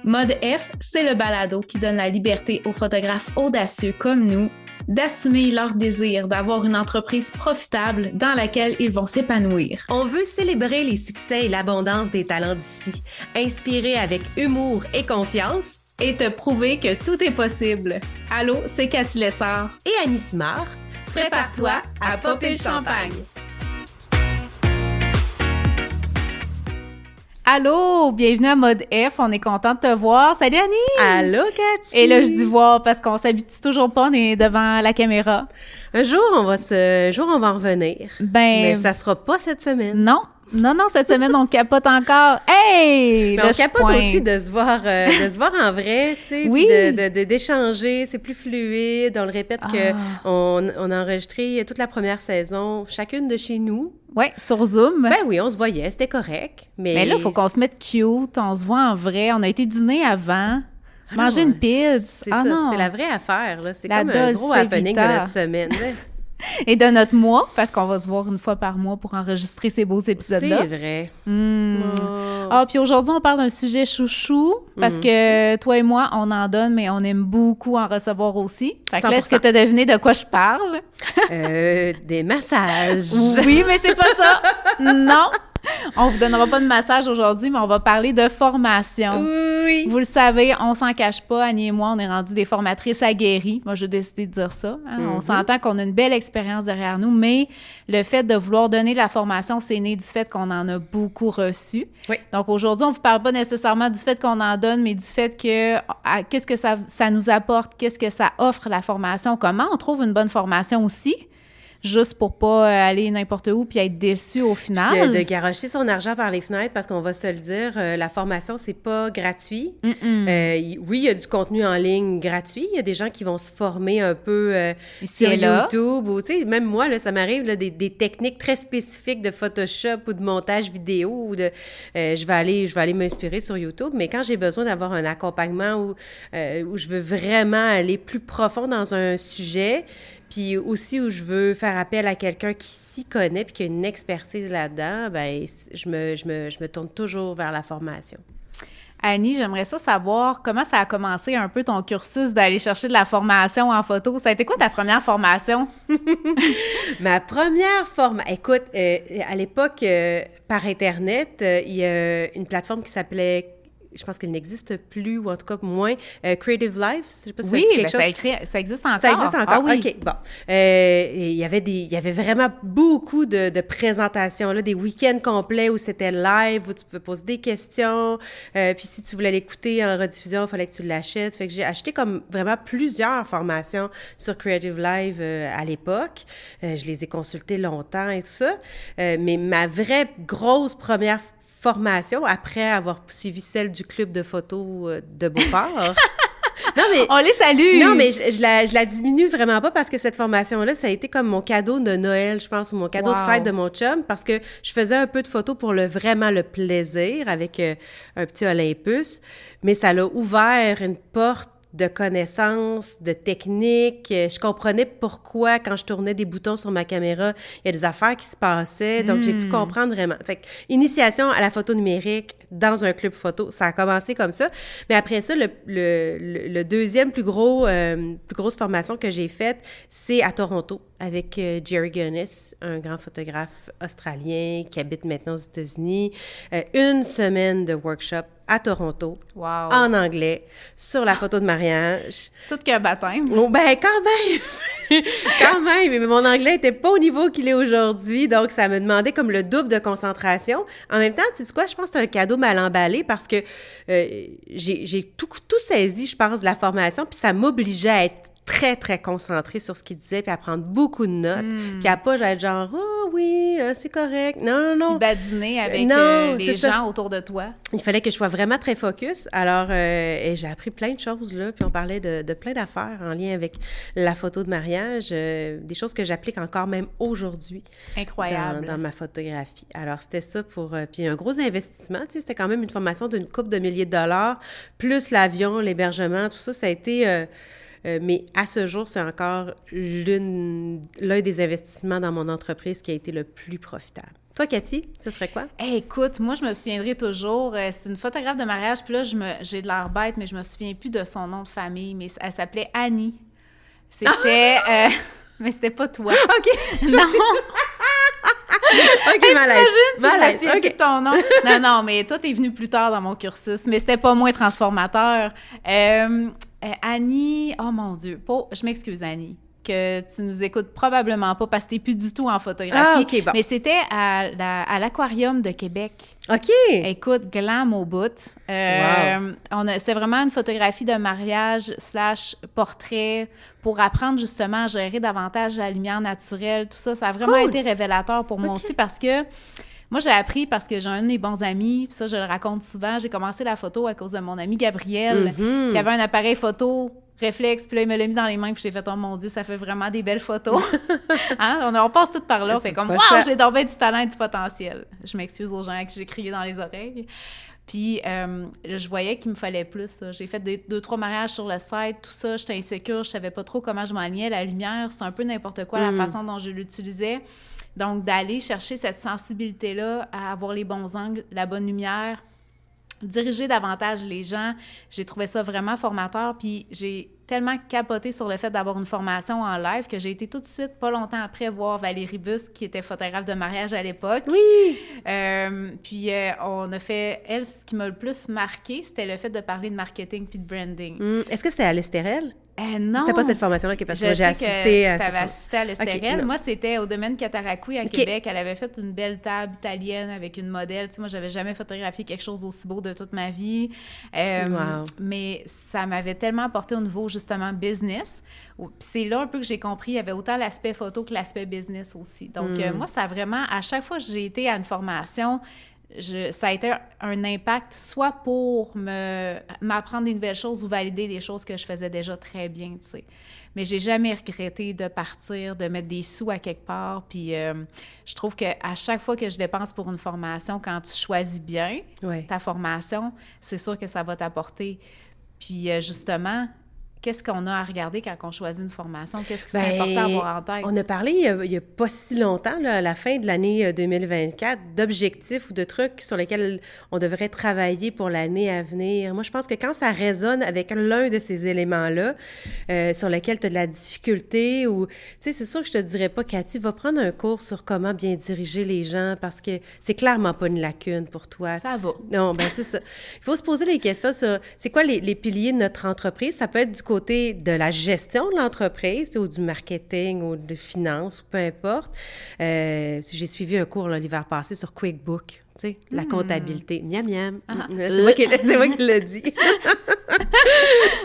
Mode F, c'est le balado qui donne la liberté aux photographes audacieux comme nous d'assumer leur désir d'avoir une entreprise profitable dans laquelle ils vont s'épanouir. On veut célébrer les succès et l'abondance des talents d'ici, inspirer avec humour et confiance, et te prouver que tout est possible. Allô, c'est Cathy Lessard. Et Annie Simard. Prépare-toi à popper le champagne. Allô, bienvenue à Mode F, on est content de te voir. Salut Annie! Allô Cathy! Et là, je dis voir parce qu'on s'habitue toujours pas, on est devant la caméra. Un jour, on va en revenir. Mais ça sera pas cette semaine. Non, cette semaine, on capote encore. Hey! Mais on capote aussi de se voir en vrai, tu sais, oui. d'échanger, c'est plus fluide. On le répète qu'on a enregistré toute la première saison, chacune de chez nous. Oui, sur Zoom. Ben oui, on se voyait, c'était correct. Mais là, il faut qu'on se mette cute, on se voit en vrai. On a été dîner avant, manger une pizza. C'est ça, c'est la vraie affaire, là. C'est comme un gros Dolce happening Vita. de notre semaine. Et de notre mois, parce qu'on va se voir une fois par mois pour enregistrer ces beaux épisodes-là. C'est vrai. Puis aujourd'hui, on parle d'un sujet chouchou, parce que toi et moi, on en donne, mais on aime beaucoup en recevoir aussi. Fait que là, est-ce que tu as deviné de quoi je parle? Des massages. Oui, mais c'est pas ça. Non. On vous donnera pas de massage aujourd'hui, mais on va parler de formation. Oui. Vous le savez, on s'en cache pas. Annie et moi, on est rendues des formatrices aguerries. Moi, j'ai décidé de dire ça. Hein? On s'entend qu'on a une belle expérience derrière nous, mais le fait de vouloir donner de la formation, c'est né du fait qu'on en a beaucoup reçu. Oui. Donc, aujourd'hui, on ne vous parle pas nécessairement du fait qu'on en donne, mais du fait que qu'est-ce que ça nous apporte, qu'est-ce que ça offre la formation, comment on trouve une bonne formation aussi. Juste pour pas aller n'importe où puis être déçu au final. De garocher son argent par les fenêtres, parce qu'on va se le dire, la formation, c'est pas gratuit. Oui, il y a du contenu en ligne gratuit. Il y a des gens qui vont se former un peu sur YouTube. Ou, tu sais, même moi, là, ça m'arrive là, des techniques très spécifiques de Photoshop ou de montage vidéo. Ou je vais aller m'inspirer sur YouTube. Mais quand j'ai besoin d'avoir un accompagnement où je veux vraiment aller plus profond dans un sujet, puis aussi où je veux faire appel à quelqu'un qui s'y connaît puis qui a une expertise là-dedans, bien, je me tourne toujours vers la formation. Annie, j'aimerais ça savoir comment ça a commencé un peu ton cursus d'aller chercher de la formation en photo. Ça a été quoi ta première formation? Ma première formation... Écoute, à l'époque, par Internet, il y a une plateforme qui s'appelait... Je pense qu'elle n'existe plus, ou en tout cas moins. Creative Life, je sais pas si ça dit quelque chose. Ça existe encore. Ça existe encore, ah, oui. OK, bon. Il y avait vraiment beaucoup de présentations, là, des week-ends complets où c'était live, où tu pouvais poser des questions, puis si tu voulais l'écouter en rediffusion, il fallait que tu l'achètes. Fait que j'ai acheté comme vraiment plusieurs formations sur Creative Live à l'époque. Je les ai consultées longtemps et tout ça. Mais ma vraie grosse première formation, après avoir suivi celle du club de photos de Beauport. Non, mais, on les salue! Non, mais je la diminue vraiment pas, parce que cette formation-là, ça a été comme mon cadeau de Noël, je pense, ou mon cadeau de fête de mon chum, parce que je faisais un peu de photos pour vraiment le plaisir avec un petit Olympus, mais ça l'a ouvert une porte de connaissances, de techniques. Je comprenais pourquoi, quand je tournais des boutons sur ma caméra, il y a des affaires qui se passaient. Donc, j'ai pu comprendre vraiment. Fait que, initiation à la photo numérique dans un club photo, ça a commencé comme ça. Mais après ça, le deuxième plus grosse formation que j'ai faite, c'est à Toronto, avec Jerry Guinness, un grand photographe australien qui habite maintenant aux États-Unis. Une semaine de workshop à Toronto, en anglais, sur la photo de mariage. Tout qu'un baptême. Oh, ben, quand même! Quand même! Mais mon anglais n'était pas au niveau qu'il est aujourd'hui, donc ça me demandait comme le double de concentration. En même temps, tu sais quoi, je pense que c'est un cadeau mal emballé, parce que j'ai tout saisi, je pense, de la formation, puis ça m'obligeait à être très, très concentrée sur ce qu'il disait, puis à prendre beaucoup de notes, puis à pas être genre « Oh oui, c'est correct ». Non. Puis badiner avec les gens autour de toi. Il fallait que je sois vraiment très focus. Alors, et j'ai appris plein de choses, là, puis on parlait de plein d'affaires en lien avec la photo de mariage, des choses que j'applique encore même aujourd'hui. Incroyable. Dans ma photographie. Alors, c'était ça pour... puis un gros investissement, tu sais, c'était quand même une formation d'une couple de milliers de dollars, plus l'avion, l'hébergement, tout ça, ça a été... mais à ce jour, c'est encore l'un des investissements dans mon entreprise qui a été le plus profitable. Toi, Cathy, ce serait quoi? Hey, écoute, moi, je me souviendrai toujours. C'est une photographe de mariage, puis là, j'ai de l'air bête, mais je me souviens plus de son nom de famille, mais elle s'appelait Annie. C'était... mais c'était pas toi. OK! Non! OK, hey, malaise. Si Malaise, je me souviens plus OK. de ton nom. Non, mais toi, t'es venue plus tard dans mon cursus, mais c'était pas moins transformateur. Annie... Oh, mon Dieu. Je m'excuse, Annie, que tu nous écoutes probablement pas parce que t'es plus du tout en photographie. Ah, OK, bon. Mais c'était à l'Aquarium de Québec. OK! Écoute, glam au bout. Wow. C'était vraiment une photographie de mariage / portrait pour apprendre justement à gérer davantage la lumière naturelle. Tout ça, ça a vraiment été révélateur pour moi aussi parce que moi, j'ai appris parce que j'ai un de mes bons amis, puis ça, je le raconte souvent. J'ai commencé la photo à cause de mon ami Gabriel, qui avait un appareil photo réflexe, puis là, il me l'a mis dans les mains, puis j'ai fait « Oh mon Dieu, ça fait vraiment des belles photos! » Hein? On passe tout par là, fait comme « Wow, j'ai donc du talent et du potentiel! » Je m'excuse aux gens à qui j'ai crié dans les oreilles. Puis, je voyais qu'il me fallait plus, ça. J'ai fait 2-3 mariages sur le site, tout ça, j'étais insécure, je savais pas trop comment je m'alignais. La lumière, c'était un peu n'importe quoi, la façon dont je l'utilisais. Donc, d'aller chercher cette sensibilité-là à avoir les bons angles, la bonne lumière, diriger davantage les gens, j'ai trouvé ça vraiment formateur, puis j'ai tellement capoté sur le fait d'avoir une formation en live que j'ai été tout de suite, pas longtemps après, voir Valérie Busque, qui était photographe de mariage à l'époque. Oui! Puis on a fait... Elle, ce qui m'a le plus marqué, c'était le fait de parler de marketing puis de branding. Est-ce que c'était à l'Estérel? Non. T'as pas cette formation-là, parce que moi, j'ai assisté à cette assisté à l'Estérel. Okay, moi, c'était au domaine Cataraqui à Québec. Elle avait fait une belle table italienne avec une modèle. Tu sais, moi, j'avais jamais photographié quelque chose d'aussi beau de toute ma vie. Wow. Mais ça m'avait tellement apporté au niveau, justement, business. Puis c'est là un peu que j'ai compris, il y avait autant l'aspect photo que l'aspect business aussi. Donc, moi, ça a vraiment... À chaque fois que j'ai été à une formation... ça a été un impact soit pour m'apprendre des nouvelles choses ou valider des choses que je faisais déjà très bien, tu sais. Mais j'ai jamais regretté de partir, de mettre des sous à quelque part. Puis je trouve qu'à chaque fois que je dépense pour une formation, quand tu choisis bien ta formation, c'est sûr que ça va t'apporter. Puis justement... Qu'est-ce qu'on a à regarder quand on choisit une formation? Qu'est-ce qui c'est important à avoir en tête? On a parlé il n'y a pas si longtemps, là, à la fin de l'année 2024, d'objectifs ou de trucs sur lesquels on devrait travailler pour l'année à venir. Moi, je pense que quand ça résonne avec l'un de ces éléments-là, sur lesquels tu as de la difficulté, ou, tu sais, c'est sûr que je te dirais pas, Cathy, va prendre un cours sur comment bien diriger les gens, parce que c'est clairement pas une lacune pour toi. Ça va. Non, ben c'est ça. Il faut se poser des questions sur, c'est quoi les piliers de notre entreprise? Ça peut être du côté de la gestion de l'entreprise, ou du marketing, ou de finances, ou peu importe. J'ai suivi un cours l'hiver passé sur QuickBook, tu sais, la comptabilité. Miam, miam. C'est moi qui l'ai dit.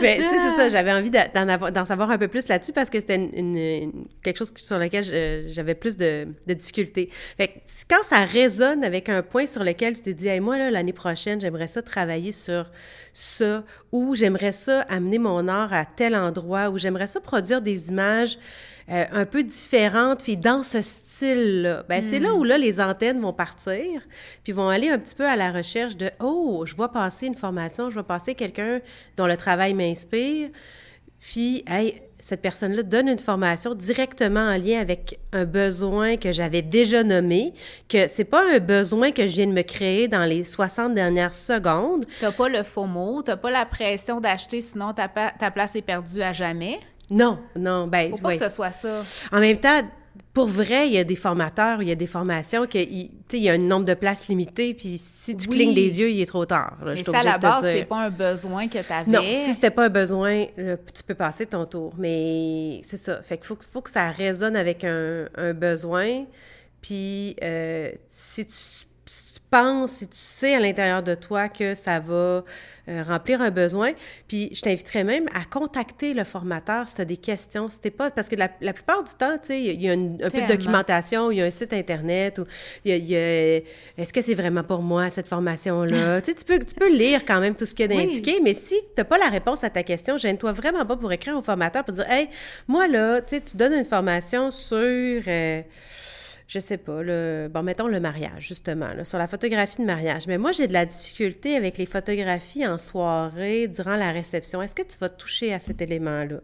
Mais tu sais, c'est ça, j'avais envie d'en savoir un peu plus là-dessus parce que c'était quelque chose sur lequel j'avais plus de difficultés. Fait que quand ça résonne avec un point sur lequel tu te dis « Hey, moi, là, l'année prochaine, j'aimerais ça travailler sur ça » ou « J'aimerais ça amener mon art à tel endroit » ou « J'aimerais ça produire des images un peu différentes puis dans ce style-là », ben c'est là où là, les antennes vont partir puis vont aller un petit peu à la recherche de « Oh, je vois passer une formation, je vois passer quelqu'un dont le travail m'inspire. » Puis, hey, cette personne-là donne une formation directement en lien avec un besoin que j'avais déjà nommé, que c'est pas un besoin que je viens de me créer dans les 60 dernières secondes. T'as pas le FOMO, t'as pas la pression d'acheter, sinon ta place est perdue à jamais. Non, ben... Faut pas que ce soit ça. En même temps, pour vrai, il y a des formateurs, il y a des formations que, tu sais, il y a un nombre de places limité, puis si tu clignes des yeux, il est trop tard. Là, mais ça, à la base, c'est pas un besoin que tu avais. Non, si c'était pas un besoin, là, tu peux passer ton tour. Mais c'est ça. Fait qu'il faut que ça résonne avec un besoin. Puis si tu penses, si tu sais à l'intérieur de toi que ça va remplir un besoin, puis je t'inviterais même à contacter le formateur si tu as des questions, si t'es pas... Parce que la plupart du temps, tu sais, il y a un peu de documentation, il y a un site Internet, ou il y a est-ce que c'est vraiment pour moi, cette formation-là? Tu sais, tu peux lire quand même tout ce qu'il y a d'indiqué, mais si tu n'as pas la réponse à ta question, gêne-toi vraiment pas pour écrire au formateur pour dire « Hey, moi, là, tu sais, tu donnes une formation sur... je sais pas, mettons le mariage, justement, là, sur la photographie de mariage. Mais moi, j'ai de la difficulté avec les photographies en soirée, durant la réception. Est-ce que tu vas toucher à cet élément-là?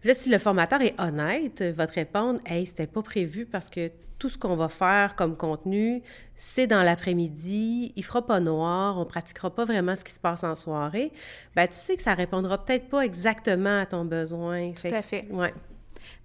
Puis là, si le formateur est honnête, va te répondre « Hey, c'était pas prévu parce que tout ce qu'on va faire comme contenu, c'est dans l'après-midi, il fera pas noir, on pratiquera pas vraiment ce qui se passe en soirée. » Ben, tu sais que ça répondra peut-être pas exactement à ton besoin. Tout à fait. Ouais.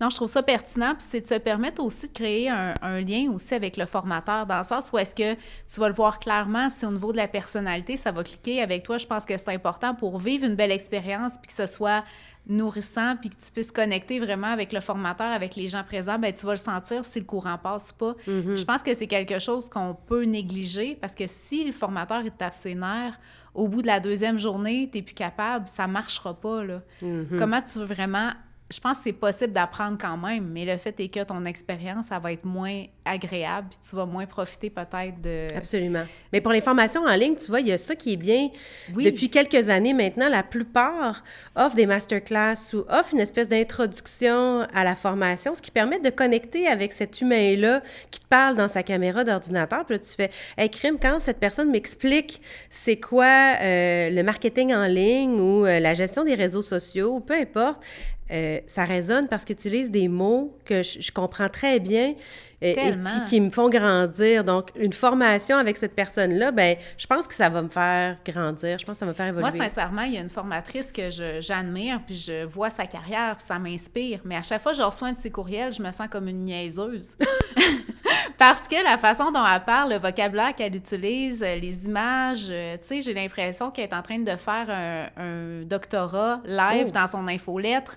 Non, je trouve ça pertinent, puis c'est de se permettre aussi de créer un lien aussi avec le formateur, dans le sens où est-ce que tu vas le voir clairement, si au niveau de la personnalité, ça va cliquer avec toi. Je pense que c'est important pour vivre une belle expérience, puis que ce soit nourrissant, puis que tu puisses connecter vraiment avec le formateur, avec les gens présents, bien, tu vas le sentir si le courant passe ou pas. Mm-hmm. Je pense que c'est quelque chose qu'on peut négliger, parce que si le formateur, il te tape ses nerfs, au bout de la deuxième journée, tu n'es plus capable, ça ne marchera pas, là. Mm-hmm. Comment tu veux vraiment... Je pense que c'est possible d'apprendre quand même, mais le fait est que ton expérience, ça va être moins agréable, puis tu vas moins profiter peut-être de... Absolument. Mais pour les formations en ligne, tu vois, il y a ça qui est bien. Oui. Depuis quelques années maintenant, la plupart offrent des masterclass ou offrent une espèce d'introduction à la formation, ce qui permet de connecter avec cet humain-là qui te parle dans sa caméra d'ordinateur. Puis là, tu fais « Hey, crime, quand cette personne m'explique c'est quoi le marketing en ligne ou la gestion des réseaux sociaux, ou peu importe, ça résonne parce qu'ils utilisent des mots que je comprends très bien et puis qui me font grandir. Donc, une formation avec cette personne-là, ben je pense que ça va me faire grandir. Je pense que ça va me faire évoluer. Moi, sincèrement, il y a une formatrice que j'admire, puis je vois sa carrière, puis ça m'inspire. Mais à chaque fois que je reçois un de ses courriels, je me sens comme une niaiseuse. Parce que la façon dont elle parle, le vocabulaire qu'elle utilise, les images, tu sais, j'ai l'impression qu'elle est en train de faire un doctorat live dans son infolettre.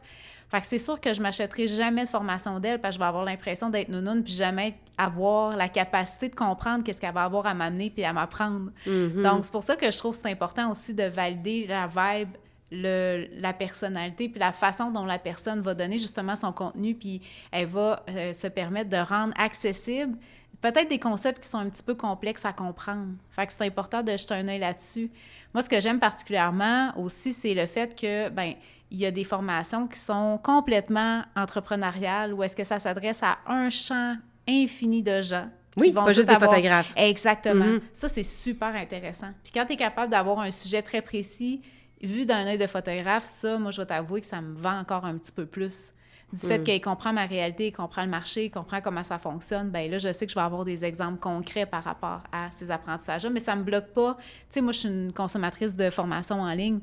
Fait que c'est sûr que je m'achèterai jamais de formation d'elle parce que je vais avoir l'impression d'être nounoune puis jamais avoir la capacité de comprendre qu'est-ce qu'elle va avoir à m'amener puis à m'apprendre. Mm-hmm. Donc, c'est pour ça que je trouve que c'est important aussi de valider la vibe, la personnalité puis la façon dont la personne va donner justement son contenu puis elle va se permettre de rendre accessible peut-être des concepts qui sont un petit peu complexes à comprendre. Fait que c'est important de jeter un œil là-dessus. Moi, ce que j'aime particulièrement aussi, c'est le fait que, ben il y a des formations qui sont complètement entrepreneuriales où est-ce que ça s'adresse à un champ infini de gens. Oui, pas juste des photographes. Exactement. Mm-hmm. Ça, c'est super intéressant. Puis quand tu es capable d'avoir un sujet très précis, vu d'un œil de photographe, ça, moi, je vais t'avouer que ça me vend encore un petit peu plus. Du fait qu'il comprend ma réalité, il comprend le marché, il comprend comment ça fonctionne, bien là, je sais que je vais avoir des exemples concrets par rapport à ces apprentissages-là, mais ça ne me bloque pas. Tu sais, moi, je suis une consommatrice de formation en ligne,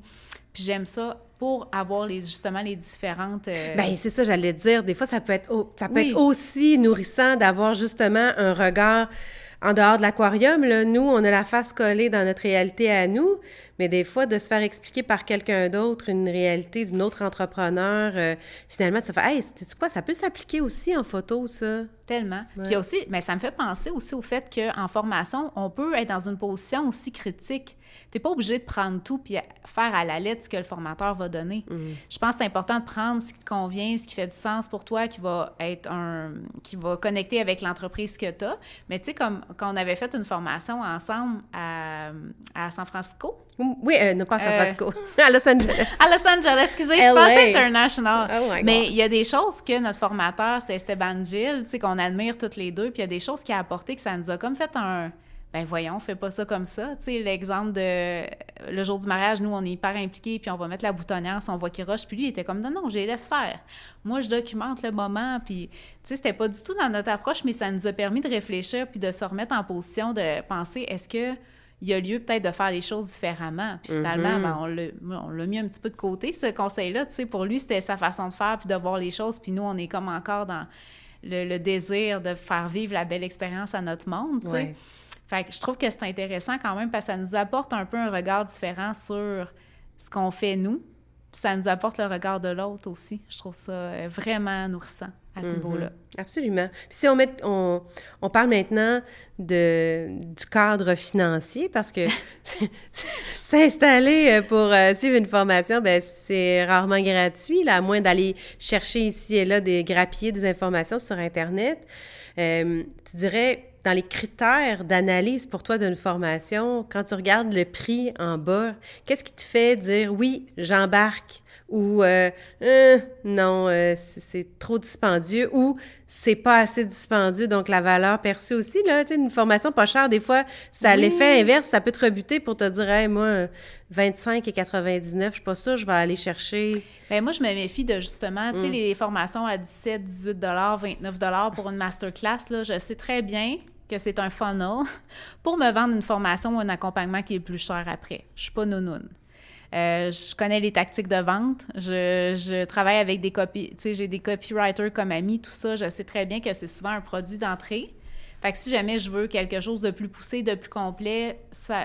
puis j'aime ça pour avoir justement les différentes... Bien, c'est ça, j'allais te dire. Des fois, ça peut être aussi nourrissant d'avoir justement un regard en dehors de l'aquarium. Là, nous, on a la face collée dans notre réalité à nous, mais des fois, de se faire expliquer par quelqu'un d'autre une réalité d'un autre entrepreneur, finalement, tu te fais « Hey, sais-tu quoi? Ça peut s'appliquer aussi en photo, ça. » Tellement. Ouais. Puis aussi, mais ça me fait penser aussi au fait qu'en formation, on peut être dans une position aussi critique. Tu n'es pas obligé de prendre tout puis faire à la lettre ce que le formateur va donner. Je pense que c'est important de prendre ce qui te convient, ce qui fait du sens pour toi, qui va connecter avec l'entreprise que tu as. Mais tu sais, comme quand on avait fait une formation ensemble à San Francisco. Oui, non pas à San Francisco, à Los Angeles. À Los Angeles, excusez, je pensais international. Oh my God. Mais il y a des choses que notre formateur, c'est Esteban Gil, tu sais, qu'on admire toutes les deux, puis il y a des choses qu'il a apportées que ça nous a comme fait un... Ben voyons, fais pas ça comme ça. Tu sais, l'exemple de le jour du mariage, nous, on est hyper impliqués, puis on va mettre la boutonnière, si on voit qu'il rush, puis lui, il était comme, non, je les laisse faire. Moi, je documente le moment, puis, tu sais, c'était pas du tout dans notre approche, mais ça nous a permis de réfléchir, puis de se remettre en position de penser, est-ce que il y a lieu peut-être de faire les choses différemment. Puis finalement, ben, on l'a mis un petit peu de côté, ce conseil-là. Tu sais, pour lui, c'était sa façon de faire, puis de voir les choses, puis nous, on est comme encore dans le désir de faire vivre la belle expérience à notre monde, tu sais. Ouais. Fait que je trouve que c'est intéressant quand même parce que ça nous apporte un peu un regard différent sur ce qu'on fait nous, puis ça nous apporte le regard de l'autre aussi. Je trouve ça vraiment nourrissant à ce niveau-là. Absolument. Puis si on parle maintenant du cadre financier, parce que s'installer pour suivre une formation, ben c'est rarement gratuit, là, à moins d'aller chercher ici et là grappiller des informations sur Internet. Tu dirais... Dans les critères d'analyse pour toi d'une formation, quand tu regardes le prix en bas, qu'est-ce qui te fait dire « oui, j'embarque » ou « non, c'est trop dispendieux » ou « c'est pas assez dispendieux, donc la valeur perçue aussi, là, tu sais, une formation pas chère, des fois, ça a l'effet inverse, ça peut te rebuter pour te dire, hey, moi, 25,99, je suis pas sûre, je vais aller chercher... Bien, moi, je me méfie de justement, tu sais, les formations à 17, 18 29 pour une masterclass, là, je sais très bien que c'est un funnel pour me vendre une formation ou un accompagnement qui est plus cher après. Je suis pas nounoune. Je connais les tactiques de vente. Je travaille avec des tu sais, j'ai des copywriters comme amis, tout ça. Je sais très bien que c'est souvent un produit d'entrée. Fait que si jamais je veux quelque chose de plus poussé, de plus complet,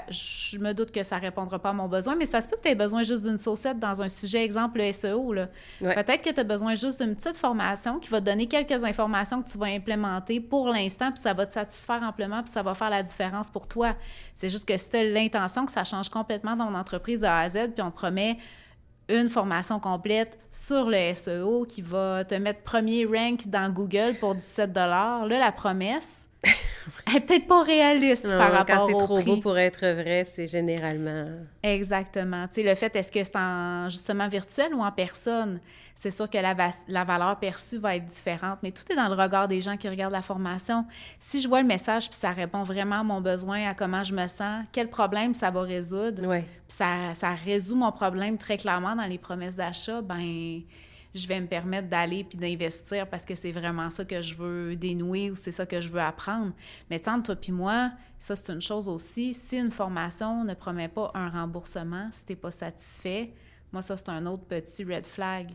je me doute que ça ne répondra pas à mon besoin, mais ça se peut que tu aies besoin juste d'une saucette dans un sujet, exemple le SEO. Là. Ouais. Peut-être que tu as besoin juste d'une petite formation qui va te donner quelques informations que tu vas implémenter pour l'instant, puis ça va te satisfaire amplement, puis ça va faire la différence pour toi. C'est juste que si tu as l'intention que ça change complètement ton entreprise de A à Z, puis on te promet une formation complète sur le SEO qui va te mettre premier rank dans Google pour 17 $, là, la promesse, elle n'est peut-être pas réaliste par rapport au prix. Quand c'est trop beau pour être vrai, c'est généralement... Exactement. Tu sais, le fait, est-ce que c'est en justement virtuel ou en personne? C'est sûr que la valeur perçue va être différente, mais tout est dans le regard des gens qui regardent la formation. Si je vois le message puis ça répond vraiment à mon besoin, à comment je me sens, quel problème ça va résoudre, puis ça résout mon problème très clairement dans les promesses d'achat, ben je vais me permettre d'aller puis d'investir parce que c'est vraiment ça que je veux dénouer ou c'est ça que je veux apprendre. Mais entre toi puis moi, ça, c'est une chose aussi. Si une formation ne promet pas un remboursement, si tu n'es pas satisfait, moi, ça, c'est un autre petit red flag.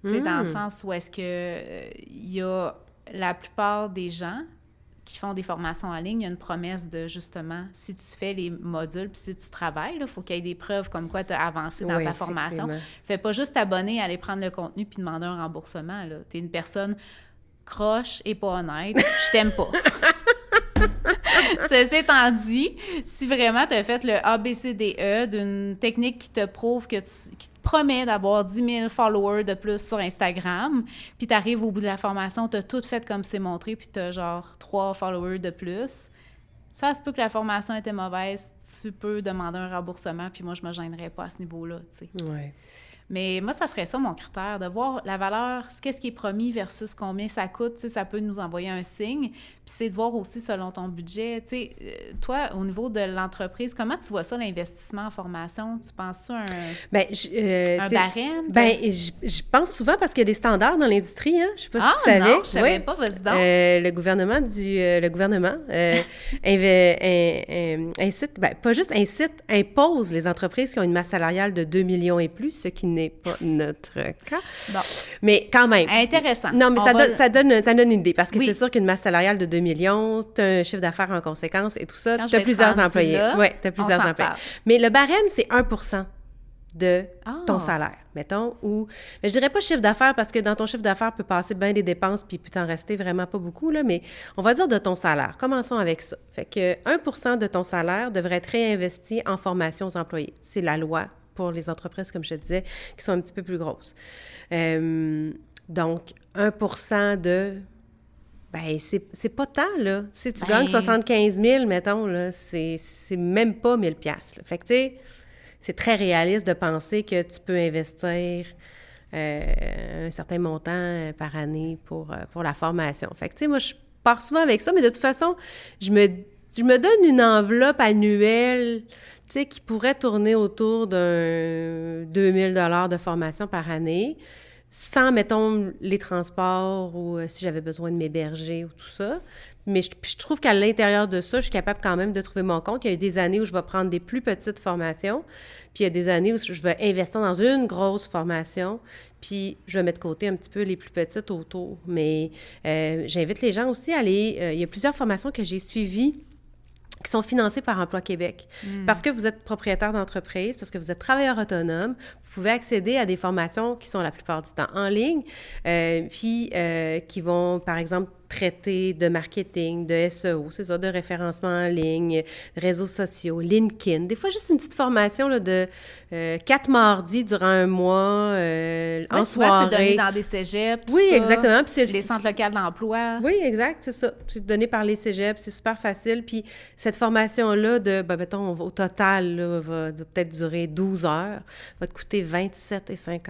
Tu sais, dans le sens où est-ce que il y a la plupart des gens qui font des formations en ligne, il y a une promesse de, justement, si tu fais les modules, puis si tu travailles, il faut qu'il y ait des preuves comme quoi tu as avancé dans ta formation. Fais pas juste t'abonner, aller prendre le contenu puis demander un remboursement. Tu es une personne croche et pas honnête. Je t'aime pas. Ceci étant dit, si vraiment tu as fait le ABCDE d'une technique qui te prouve qui te promet d'avoir 10 000 followers de plus sur Instagram, puis tu arrives au bout de la formation, tu as tout fait comme c'est montré, puis tu as genre 3 followers de plus, ça se peut que la formation était mauvaise, tu peux demander un remboursement, puis moi, je me gênerais pas à ce niveau-là, tu sais. Ouais. Mais moi, ça serait ça mon critère, de voir la valeur, qu'est-ce qui est promis versus combien ça coûte, tu sais, ça peut nous envoyer un signe. Puis c'est de voir aussi selon ton budget. Tu sais, toi, au niveau de l'entreprise, comment tu vois ça, l'investissement en formation? Tu penses-tu un barème? Bien, je pense souvent parce qu'il y a des standards dans l'industrie, hein? Je sais pas si tu savais. Non, je savais pas, vas-y donc. Le gouvernement incite, pas juste incite, impose les entreprises qui ont une masse salariale de 2 millions et plus, ce qui n'est pas notre cas. Bon. Mais quand même. Intéressant. Non, mais ça donne une idée, parce que c'est sûr qu'une masse salariale de 2 millions, tu as un chiffre d'affaires en conséquence et tout ça, tu as plusieurs employés. Oui, tu as plusieurs employés. Mais le barème, c'est 1% de ton salaire, mettons, ou... Mais je dirais pas chiffre d'affaires, parce que dans ton chiffre d'affaires, peut passer bien des dépenses, puis il peut t'en rester vraiment pas beaucoup, là, mais on va dire de ton salaire. Commençons avec ça. Fait que 1% de ton salaire devrait être réinvesti en formation aux employés. C'est la loi pour les entreprises, comme je te disais, qui sont un petit peu plus grosses. Donc, 1% de... Ben, c'est pas tant, là. Si tu gagnes 75 000, mettons, là, c'est même pas 1 000 $. Fait que, tu sais, c'est très réaliste de penser que tu peux investir un certain montant par année pour la formation. Fait que, tu sais, moi, je pars souvent avec ça, mais de toute façon, je me donne une enveloppe annuelle, tu sais, qui pourrait tourner autour d'un 2 000 $ de formation par année, sans, mettons, les transports ou si j'avais besoin de m'héberger ou tout ça. Mais je trouve qu'à l'intérieur de ça, je suis capable quand même de trouver mon compte. Il y a eu des années où je vais prendre des plus petites formations, puis il y a des années où je vais investir dans une grosse formation, puis je vais mettre de côté un petit peu les plus petites autour. Mais j'invite les gens aussi à aller... il y a plusieurs formations que j'ai suivies qui sont financées par Emploi Québec. Parce que vous êtes propriétaire d'entreprise, parce que vous êtes travailleur autonome, vous pouvez accéder à des formations qui sont la plupart du temps en ligne, puis qui vont, par exemple, traiter de marketing, de SEO, c'est ça, de référencement en ligne, réseaux sociaux, LinkedIn. Des fois, juste une petite formation là, de 4 mardis durant un mois, en soirée. C'est donné dans des cégeps, tout oui, ça, exactement. Puis les centres locaux d'emploi. Oui, exact, c'est ça. C'est donné par les cégeps, c'est super facile. Puis cette formation-là, mettons, au total, là, va peut-être durer 12 heures, va te coûter 27,50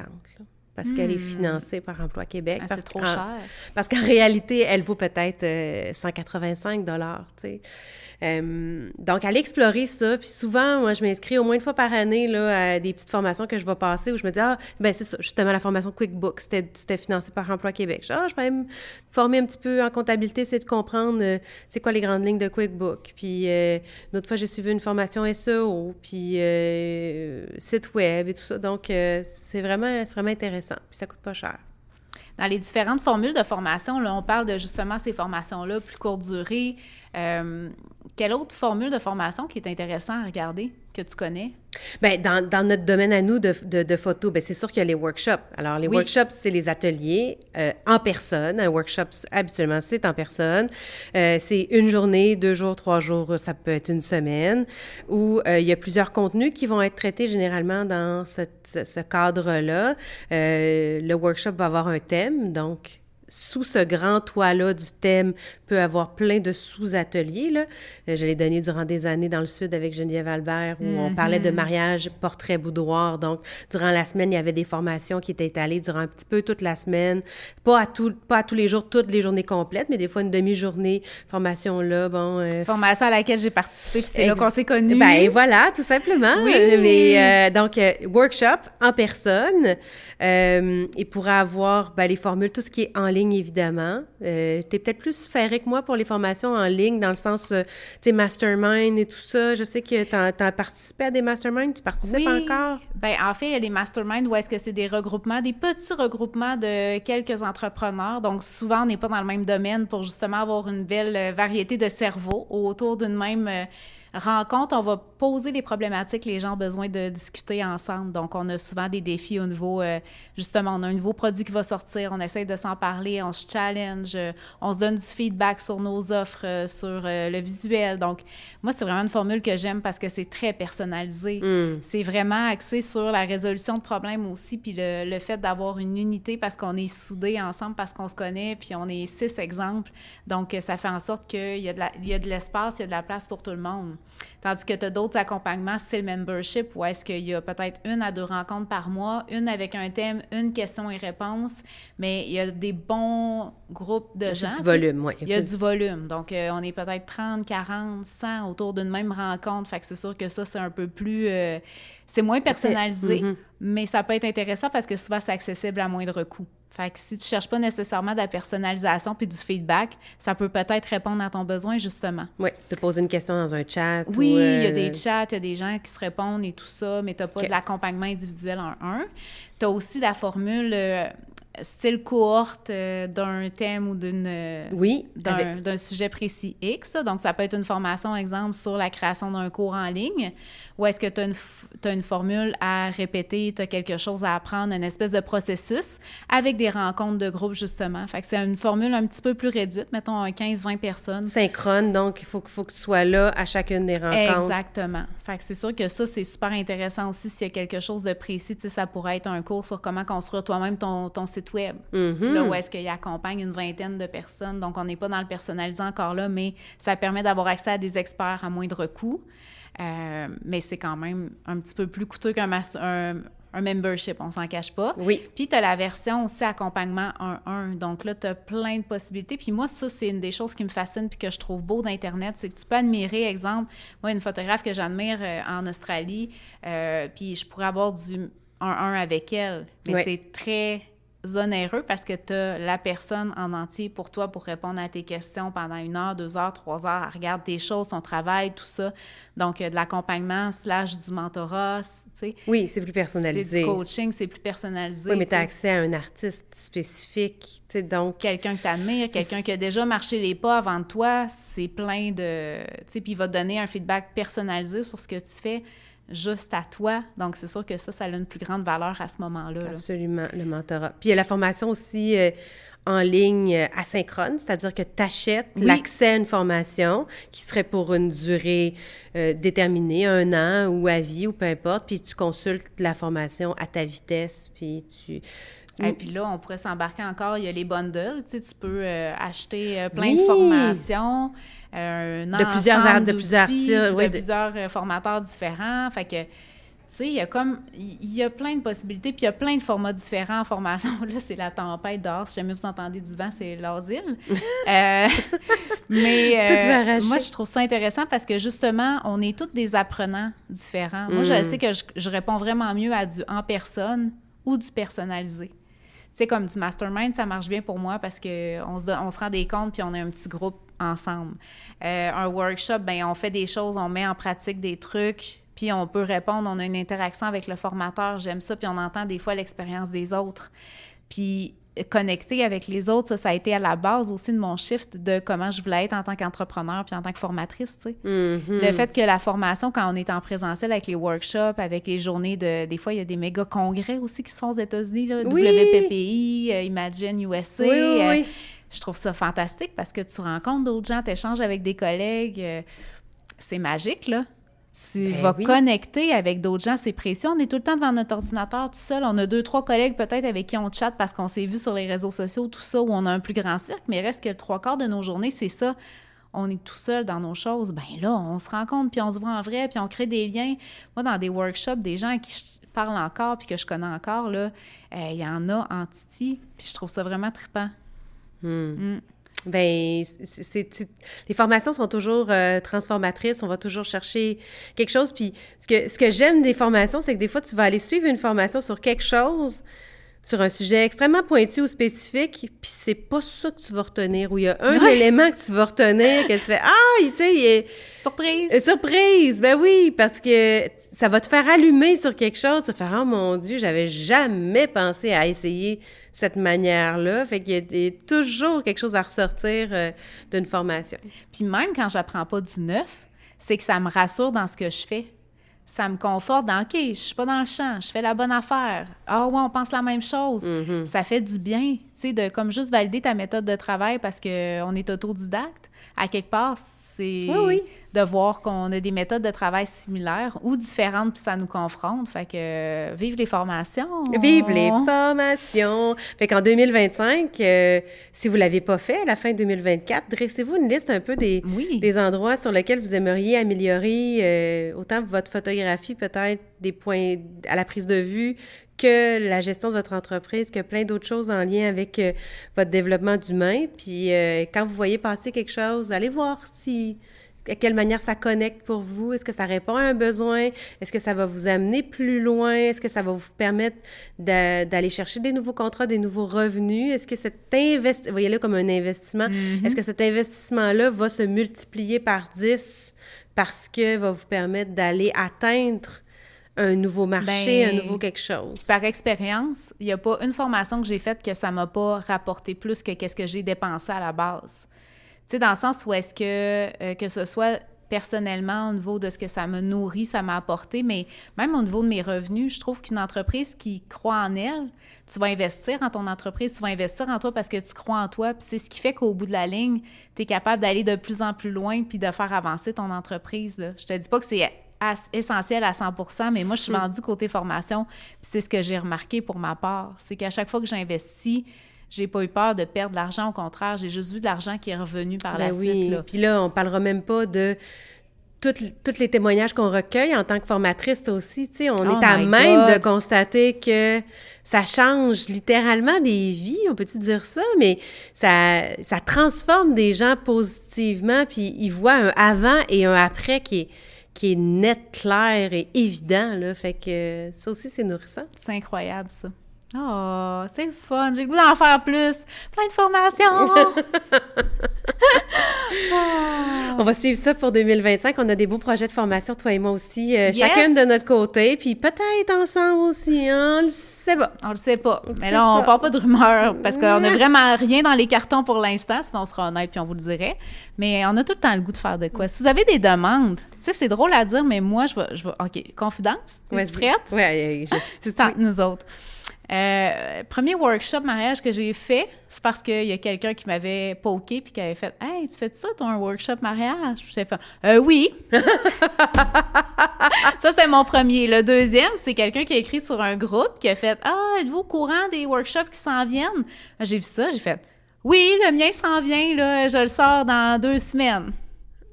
$. parce qu'elle est financée par Emploi Québec. C'est trop cher. Parce qu'en réalité, elle vaut peut-être 185 $, tu sais. Donc, allez explorer ça. Puis souvent, moi, je m'inscris au moins une fois par année là, à des petites formations que je vais passer où je me dis, c'est ça, justement, la formation QuickBooks, c'était financé par Emploi Québec. Je vais me former un petit peu en comptabilité, c'est de comprendre c'est quoi les grandes lignes de QuickBooks. Puis, une autre fois, j'ai suivi une formation SEO, puis site web et tout ça. Donc, c'est vraiment intéressant. Puis, ça coûte pas cher. Dans les différentes formules de formation, là, on parle de justement ces formations-là, plus courte durée. Quelle autre formule de formation qui est intéressante à regarder, que tu connais? Bien, dans notre domaine à nous de photo, bien, c'est sûr qu'il y a les workshops. Alors, les workshops, c'est les ateliers en personne. Un workshop, habituellement, c'est en personne. C'est 1 journée, 2 jours, 3 jours, ça peut être 1 semaine, où il y a plusieurs contenus qui vont être traités généralement dans ce cadre-là. Le workshop va avoir un thème, donc sous ce grand toit-là du thème peut avoir plein de sous-ateliers. Là. Je l'ai donné durant des années dans le Sud avec Geneviève Albert, où on parlait de mariage, portrait, boudoir. Donc, durant la semaine, il y avait des formations qui étaient étalées durant un petit peu toute la semaine. Pas à tous les jours, toutes les journées complètes, mais des fois une demi-journée. Formation là, Formation à laquelle j'ai participé, puis c'est là qu'on s'est connus. Ben voilà, tout simplement. Oui. Mais, donc, workshop en personne. Il pourrait avoir les formules, tout ce qui est en ligne, évidemment. Tu es peut-être plus ferré que moi pour les formations en ligne, dans le sens, tu sais, mastermind et tout ça. Je sais que tu as participé à des masterminds. Tu participes encore? Bien, en fait, il y a les masterminds où est-ce que c'est des regroupements, des petits regroupements de quelques entrepreneurs. Donc, souvent, on n'est pas dans le même domaine pour justement avoir une belle variété de cerveaux autour d'une même rencontre. On va poser les problématiques que les gens ont besoin de discuter ensemble. Donc, on a souvent des défis au niveau, justement, on a un nouveau produit qui va sortir, on essaie de s'en parler, on se challenge, on se donne du feedback sur nos offres, sur le visuel. Donc, moi, c'est vraiment une formule que j'aime parce que c'est très personnalisé. C'est vraiment axé sur la résolution de problèmes aussi, puis le fait d'avoir une unité parce qu'on est soudés ensemble, parce qu'on se connaît, puis on est 6 exemples. Donc, ça fait en sorte qu'il y a de l'espace, il y a de la place pour tout le monde. Tandis que tu as d'autres accompagnements, style membership, où est-ce qu'il y a peut-être 1 à 2 rencontres par mois, une avec un thème, une question et réponse, mais il y a des bons groupes de gens. Il y a du volume, oui. Il y a du volume. Donc, on est peut-être 30, 40, 100 autour d'une même rencontre. Fait que c'est sûr que ça, c'est un peu plus... c'est moins personnalisé, mais ça peut être intéressant parce que souvent, c'est accessible à moindre coût. Fait que si tu ne cherches pas nécessairement de la personnalisation puis du feedback, ça peut peut-être répondre à ton besoin, justement. Oui, te poser une question dans un chat. Oui, il y a des chats, il y a des gens qui se répondent et tout ça, mais tu n'as pas de l'accompagnement individuel en un. Tu as aussi la formule style cohorte d'un thème ou d'un sujet précis X. Donc, ça peut être une formation, exemple, sur la création d'un cours en ligne, ou est-ce que tu as une formule à répéter, tu as quelque chose à apprendre, une espèce de processus avec des rencontres de groupe, justement. Fait que c'est une formule un petit peu plus réduite, mettons 15-20 personnes. Synchrone, donc il faut que tu sois là à chacune des rencontres. Exactement. Fait que c'est sûr que ça, c'est super intéressant aussi s'il y a quelque chose de précis. Tu sais, ça pourrait être un cours sur comment construire toi-même ton site web. Là où est-ce qu'il accompagne une 20aine de personnes. Donc, on n'est pas dans le personnalisant encore là, mais ça permet d'avoir accès à des experts à moindre coût. Mais c'est quand même un petit peu plus coûteux qu'un membership, on s'en cache pas. Oui. Puis, tu as la version aussi accompagnement 1-1. Donc là, tu as plein de possibilités. Puis moi, ça, c'est une des choses qui me fascine puis que je trouve beau d'Internet, c'est que tu peux admirer, exemple, moi, une photographe que j'admire en Australie, puis je pourrais avoir du 1-1 avec elle. Mais c'est très onéreux parce que tu as la personne en entier pour toi pour répondre à tes questions pendant 1 heure, 2 heures, 3 heures. Elle regarde tes choses, ton travail, tout ça. Donc, de l'accompagnement / du mentorat, tu sais. Oui, c'est plus personnalisé. C'est du coaching, c'est plus personnalisé. Oui, mais tu as accès à un artiste spécifique, tu sais, donc... Quelqu'un que tu admires, quelqu'un qui a déjà marché les pas avant toi, c'est plein de... Tu sais, puis il va te donner un feedback personnalisé sur ce que tu fais juste à toi. Donc, c'est sûr que ça a une plus grande valeur à ce moment-là. Absolument, le mentorat. Puis, il y a la formation aussi en ligne asynchrone, c'est-à-dire que tu achètes l'accès à une formation qui serait pour une durée déterminée, 1 an ou à vie ou peu importe, puis tu consultes la formation à ta vitesse, puis tu... Et puis là, on pourrait s'embarquer encore, il y a les bundles, tu sais, tu peux acheter plein de formations, de plusieurs formateurs différents, fait que sais, il y a plein de possibilités, puis il y a plein de formats différents en formation. Là, c'est la tempête dehors. Si jamais vous entendez du vent, c'est l'asile. Mais moi, je trouve ça intéressant parce que, justement, on est tous des apprenants différents. Moi, je sais que je réponds vraiment mieux à du en personne ou du personnalisé. Tu sais, comme du mastermind, ça marche bien pour moi parce qu'on se rend des comptes puis on a un petit groupe ensemble. Un workshop, bien, on fait des choses, on met en pratique des trucs, puis on peut répondre, on a une interaction avec le formateur, j'aime ça, puis on entend des fois l'expérience des autres. Puis connecter avec les autres, ça a été à la base aussi de mon shift de comment je voulais être en tant qu'entrepreneur puis en tant que formatrice, tu sais. Le fait que la formation, quand on est en présentiel avec les workshops, avec les journées des fois, il y a des méga congrès aussi qui se font aux États-Unis, là, WPPI, Imagine USA. Oui. Je trouve ça fantastique parce que tu rencontres d'autres gens, tu échanges avec des collègues. C'est magique, là. Tu vas connecter avec d'autres gens, c'est précieux. On est tout le temps devant notre ordinateur tout seul. On a 2-3 collègues peut-être avec qui on chatte parce qu'on s'est vu sur les réseaux sociaux, tout ça, où on a un plus grand cercle, mais reste que le 3/4 de nos journées, c'est ça. On est tout seul dans nos choses. Bien là, on se rencontre, puis on se voit en vrai, puis on crée des liens. Moi, dans des workshops, des gens à qui je parle encore, puis que je connais encore, là, il y en a en titi, puis je trouve ça vraiment trippant. Bien, les formations sont toujours transformatrices. On va toujours chercher quelque chose. Puis ce que j'aime des formations, c'est que des fois, tu vas aller suivre une formation sur quelque chose, sur un sujet extrêmement pointu ou spécifique, puis c'est pas ça que tu vas retenir. Ou il y a un élément que tu vas retenir, que tu fais « Ah, tu sais, il est... » Surprise! Surprise! Ben oui, parce que ça va te faire allumer sur quelque chose. Tu vas faire « Oh mon Dieu, j'avais jamais pensé à essayer cette manière-là. » Fait qu'il y a toujours quelque chose à ressortir d'une formation. Puis même quand j'apprends pas du neuf, c'est que ça me rassure dans ce que je fais. Ça me conforte dans « OK, je suis pas dans le champ, je fais la bonne affaire. Ah ouais, on pense la même chose. Ça fait du bien, tu sais, de comme juste valider ta méthode de travail parce qu'on est autodidacte. À quelque part, c'est de voir qu'on a des méthodes de travail similaires ou différentes, puis ça nous confronte. Fait que vive les formations! Vive les formations! Fait qu'en 2025, si vous ne l'avez pas fait, à la fin 2024, dressez-vous une liste un peu des endroits sur lesquels vous aimeriez améliorer autant votre photographie, peut-être des points à la prise de vue, que la gestion de votre entreprise, que plein d'autres choses en lien avec votre développement d'humain. Puis quand vous voyez passer quelque chose, allez voir de quelle manière ça connecte pour vous. Est-ce que ça répond à un besoin? Est-ce que ça va vous amener plus loin? Est-ce que ça va vous permettre d'aller chercher des nouveaux contrats, des nouveaux revenus? Est-ce que cet investissement, voyez-le comme un investissement, est-ce que cet investissement-là va se multiplier par 10 parce que va vous permettre d'aller atteindre un nouveau marché, un nouveau quelque chose? Par expérience, il n'y a pas une formation que j'ai faite que ça ne m'a pas rapporté plus que qu'est-ce que j'ai dépensé à la base. Tu sais, dans le sens où est-ce que ce soit personnellement au niveau de ce que ça me nourrit, ça m'a apporté, mais même au niveau de mes revenus, je trouve qu'une entreprise qui croit en elle, tu vas investir en ton entreprise, tu vas investir en toi parce que tu crois en toi, puis c'est ce qui fait qu'au bout de la ligne, tu es capable d'aller de plus en plus loin puis de faire avancer ton entreprise, là. Je te dis pas que c'est essentiel à 100%, mais moi, je suis vendue côté formation, puis c'est ce que j'ai remarqué pour ma part. C'est qu'à chaque fois que j'investis, j'ai pas eu peur de perdre de l'argent. Au contraire, j'ai juste vu de l'argent qui est revenu par la suite. Là. Puis là, on parlera même pas de tous les témoignages qu'on recueille en tant que formatrice aussi. Tu sais, on est à même de constater que ça change littéralement des vies, on peut-tu dire ça? Mais ça transforme des gens positivement, puis ils voient un avant et un après qui est net, clair et évident, là. Fait que ça aussi, c'est nourrissant. C'est incroyable, ça. Oh, c'est le fun. J'ai le goût d'en faire plus. Plein de formations. On va suivre ça pour 2025. On a des beaux projets de formation, toi et moi aussi, chacune de notre côté, puis peut-être ensemble aussi, hein? On le sait pas. On le sait pas. Mais là, on part pas de rumeurs parce qu'on n'a vraiment rien dans les cartons pour l'instant, sinon on sera honnête puis on vous le dirait. Mais on a tout le temps le goût de faire de quoi. Si vous avez des demandes, tu sais, c'est drôle à dire, mais moi, je vais OK, confidence, es-tu prête? Oui, je suis tout de suite. Entre nous autres. Premier workshop mariage que j'ai fait, c'est parce qu'il y a quelqu'un qui m'avait poké puis qui avait fait « Hey, tu fais ça, ton workshop mariage? » J'ai fait « Oui! » Ça, c'était mon premier. Le deuxième, c'est quelqu'un qui a écrit sur un groupe qui a fait « Ah, êtes-vous au courant des workshops qui s'en viennent? » J'ai vu ça, j'ai fait « Oui, le mien s'en vient, là, je le sors dans 2 semaines. »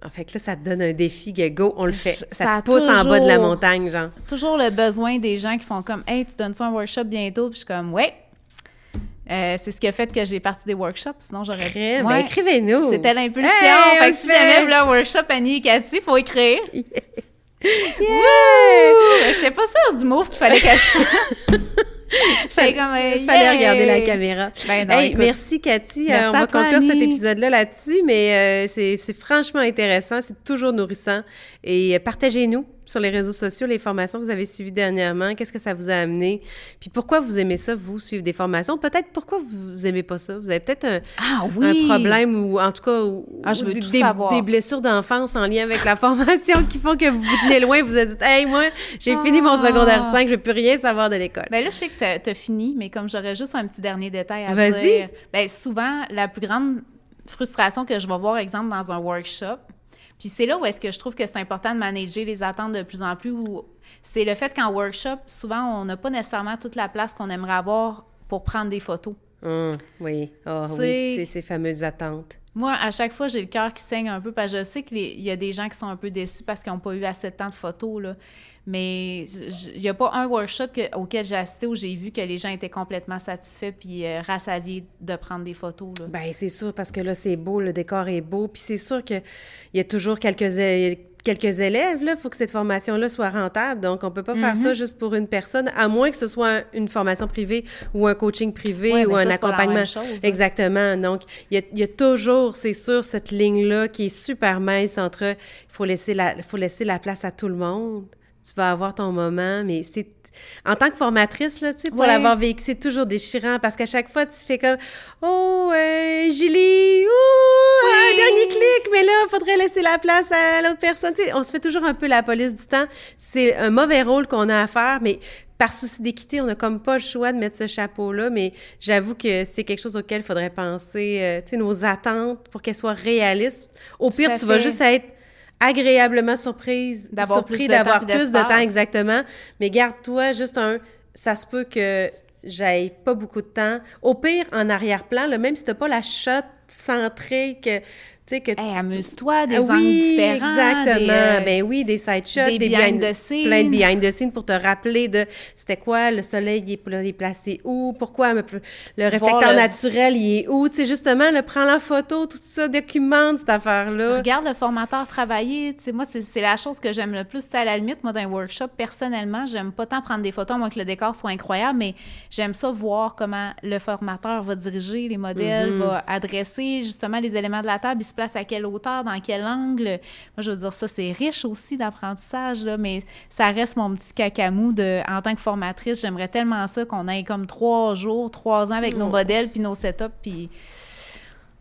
En fait que là, ça te donne un défi, go, on le fait. Ça te a pousse en bas de la montagne, genre. Toujours le besoin des gens qui font comme « Hey, tu donnes ça un workshop bientôt? » Puis je suis comme « Ouais. » c'est ce qui a fait que j'ai parti des workshops, sinon j'aurais... Ben écrivez-nous! C'était l'impulsion. Fait que si jamais vous voulez un workshop Annie et Cathy, il faut écrire. Yeah. Je sais pas ça du move qu'il fallait que je fasse. Il fallait regarder la caméra. Ben non, écoute, merci Cathy. On va conclure cet épisode-là là-dessus, mais c'est franchement intéressant, c'est toujours nourrissant. Et partagez-nous sur les réseaux sociaux les formations que vous avez suivies dernièrement. Qu'est-ce que ça vous a amené? Puis pourquoi vous aimez ça, vous, suivre des formations? Peut-être pourquoi vous aimez pas ça? Vous avez peut-être un problème ou en tout cas des blessures d'enfance en lien avec la formation qui font que vous vous tenez loin. Vous êtes « Hey, moi, j'ai fini mon secondaire 5, je ne peux rien savoir de l'école. » Bien là, je sais que t'as fini, mais comme j'aurais juste un petit dernier détail à dire. Vas-y! Bien, souvent, la plus grande frustration que je vais voir, exemple, dans un workshop, puis c'est là où est-ce que je trouve que c'est important de manager les attentes de plus en plus, c'est le fait qu'en workshop, souvent, on n'a pas nécessairement toute la place qu'on aimerait avoir pour prendre des photos. Oui, oui, ces fameuses attentes. Moi, à chaque fois, j'ai le cœur qui saigne un peu parce que je sais qu'il y a des gens qui sont un peu déçus parce qu'ils n'ont pas eu assez de temps de photos, là. Mais il n'y a pas un workshop auquel j'ai assisté où j'ai vu que les gens étaient complètement satisfaits puis rassasiés de prendre des photos, là. Bien, c'est sûr, parce que là, c'est beau, le décor est beau, puis c'est sûr qu'il y a toujours quelques élèves, là, il faut que cette formation-là soit rentable, donc on ne peut pas faire ça juste pour une personne, à moins que ce soit une formation privée ou un coaching privé ou un accompagnement. C'est pas la même chose, exactement, donc il y a toujours, c'est sûr, cette ligne-là qui est super mince entre il faut laisser la place à tout le monde. Tu vas avoir ton moment, mais c'est... En tant que formatrice, là, tu sais, pour l'avoir vécu, c'est toujours déchirant parce qu'à chaque fois, tu fais comme « Oh, Julie, un dernier clic, mais là, il faudrait laisser la place à l'autre personne. » Tu sais, on se fait toujours un peu la police du temps. C'est un mauvais rôle qu'on a à faire, mais par souci d'équité, on n'a comme pas le choix de mettre ce chapeau-là, mais j'avoue que c'est quelque chose auquel il faudrait penser, tu sais, nos attentes pour qu'elles soient réalistes. Au pire, tu vas juste être agréablement surpris d'avoir plus de temps, exactement. Mais garde-toi juste ça se peut que j'aille pas beaucoup de temps. Au pire, en arrière-plan, là, même si t'as pas la shot centrée que... Tu sais que amuse-toi, des angles différents. Exactement. Des side shots, des behind the scenes. Plein de behind the scenes pour te rappeler de c'était quoi, le soleil, il est placé où, pourquoi le réflecteur naturel, il est où. Tu sais, justement, prends la photo, tout ça, documente cette affaire-là. Regarde le formateur travailler. Tu sais, moi, c'est la chose que j'aime le plus. À la limite, moi, dans un workshop, personnellement, j'aime pas tant prendre des photos, à moins que le décor soit incroyable, mais j'aime ça voir comment le formateur va diriger les modèles, va adresser justement les éléments de la table, place à quelle hauteur, dans quel angle. Moi, je veux dire, ça, c'est riche aussi d'apprentissage, là, mais ça reste mon petit cacamou en tant que formatrice. J'aimerais tellement ça qu'on ait comme 3 ans avec nos modèles puis nos setups, puis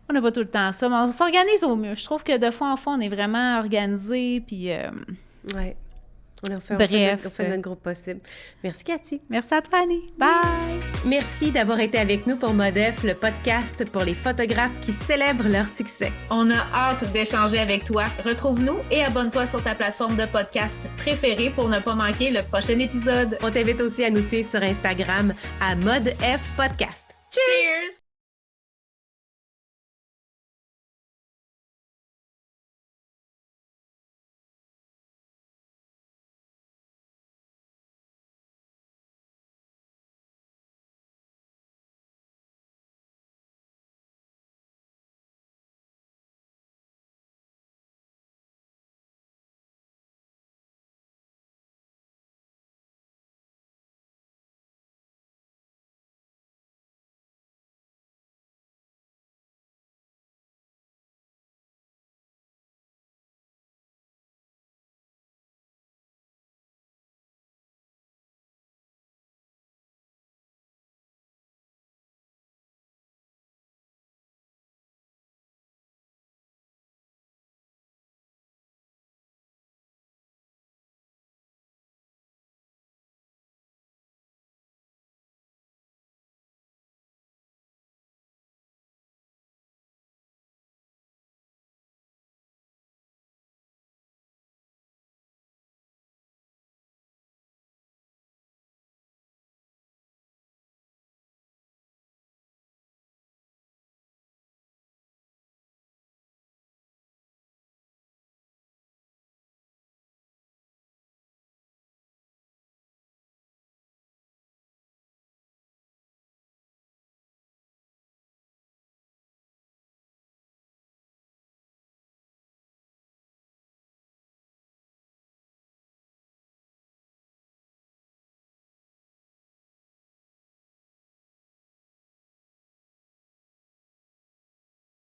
on n'a pas tout le temps ça, mais on s'organise au mieux. Je trouve que de fois en fois, on est vraiment organisé, puis... Ouais. On fait notre groupe possible. Merci, Cathy. Merci à toi, Annie. Bye! Merci d'avoir été avec nous pour Modef, le podcast pour les photographes qui célèbrent leur succès. On a hâte d'échanger avec toi. Retrouve-nous et abonne-toi sur ta plateforme de podcast préférée pour ne pas manquer le prochain épisode. On t'invite aussi à nous suivre sur Instagram à ModF Podcast. Cheers!